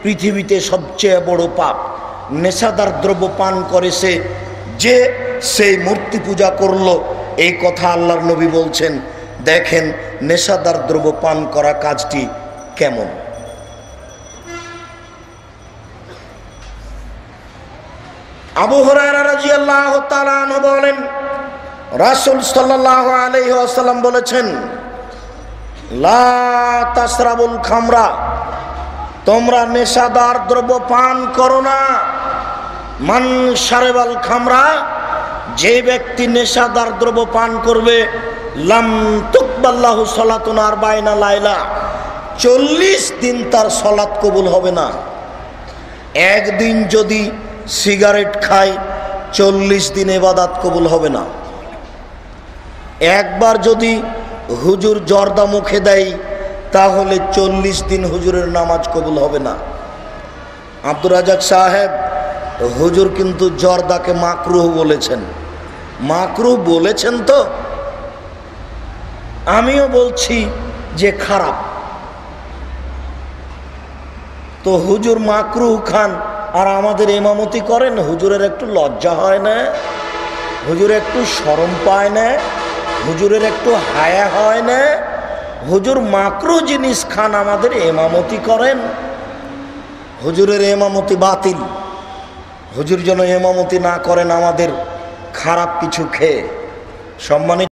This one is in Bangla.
পৃথিবীতে সবচেয়ে বড় পাপ। নেশাদার দ্রব্য পান করেছে যে, সেই মূর্তি পূজা করলো, এই কথা আল্লাহর নবী বলছেন। দেখেন নেশাদার দ্রব্য পান করা কাজটি কেমন। আবু হুরায়রা রাদিয়াল্লাহু তাআলা আনহু বলেন, রাসূল সাল্লাল্লাহু আলাইহি ওয়াসাল্লাম বলেছেন, লা তাশরাবুল খামরা, তোমরা নেশাদার দ্রব্য পান করো না। মান শারাবাল খামরা, যে ব্যক্তি নেশাদার দ্রব্য পান করবে, লাম তুকবাল্লাহু সালাতুন আরবাইনা লাইলা, 40 দিন তার সালাত কবুল হবে না। একদিন যদি সিগারেট খায়, 40 দিন ইবাদত কবুল হবে না। একবার যদি হুজুর জর্দা মুখে দেয়, তাহলে 40 দিন হুজুরের নামাজ কবুল হবে না। আব্দুর রাজাক সাহেব, হুজুর কিন্তু জর্দাকে মাকরুহ বলেছেন। মাকরুহ বলেছেন তো, আমিও বলছি যে খারাপ। তো হুজুর মাকরুহ খান আর আমাদের ইমামতি করেন, হুজুরের একটু লজ্জা হয় না? হুজুর একটু শরম পায় না? হুজুরের একটু হায়া হয় না? হুজুর মাকরুহ জিনিস খান, আমাদের ইমামতি করেন। হুজুরের ইমামতি বাতিল। হুজুর যেন ইমামতি না করেন আমাদের খারাপ কিছু খেয়ে। সম্মানিত